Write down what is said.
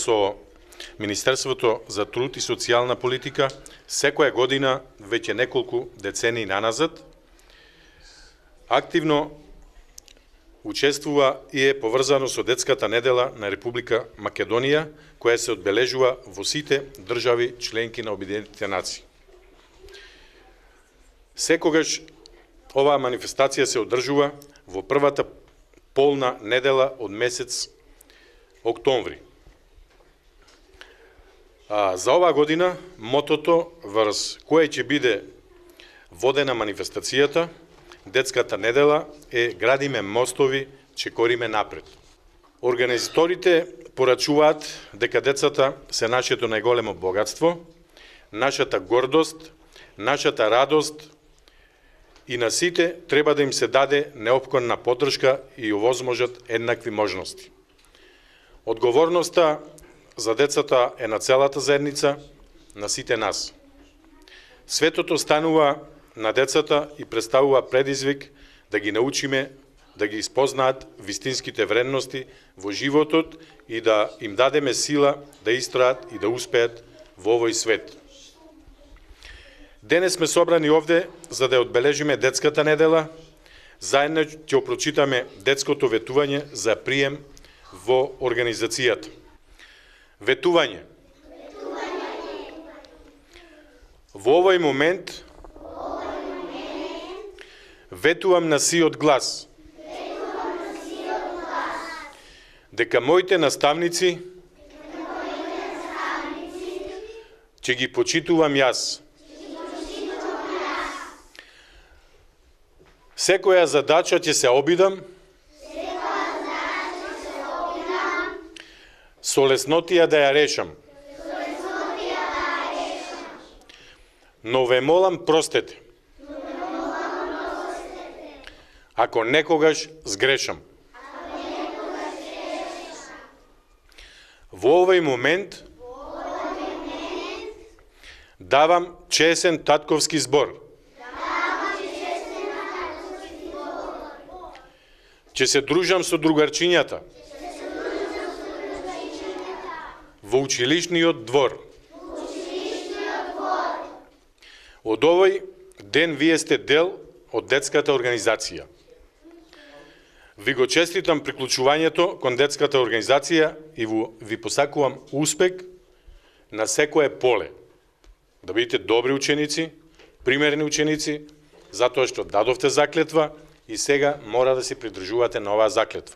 со Министерството за труд и социјална политика секоја година, веќе неколку децении наназад, активно учествува и е поврзано со Детската недела на Република Македонија, која се одбележува во сите држави членки на Обединетите нации. Секогаш оваа манифестација се одржува во првата полна недела од месец октомври. За оваа година мотото врз кое ќе биде водена манифестацијата Детската недела е "Градиме мостови, чекориме напред". Организаторите порачуваат дека децата се нашето најголемо богатство, нашата гордост, нашата радост и на сите треба да им се даде неопходна поддршка и овозможат еднакви можности. Одговорноста за децата е на целата заедница, на сите нас. Светото станува на децата и представува предизвик да ги научиме да ги испознаат вистинските вредности во животот и да им дадеме сила да истраат и да успеат во овој свет. Денес сме собрани овде за да одбележиме Детската недела. Заедно ќе прочитаме детското ветување за прием во организацијата. Ветување. Во овој момент ветувам на сиот глас дека моите наставници ќе ги почитувам јас. Секоја задача ќе се обидам со леснотија да ја решам. Но ве молам простете ако некогаш сгрешам. Во овој момент давам чесен татковски збор. Ќе се дружам со другарчињата во училишниот двор. Од овој ден вие сте дел од детската организација. Ви го честитам приклучувањето кон детската организација и ви посакувам успех на секое поле. Да бидете добри ученици, примерни ученици, затоа што дадовте заклетва и сега мора да се придржувате на оваа заклетва.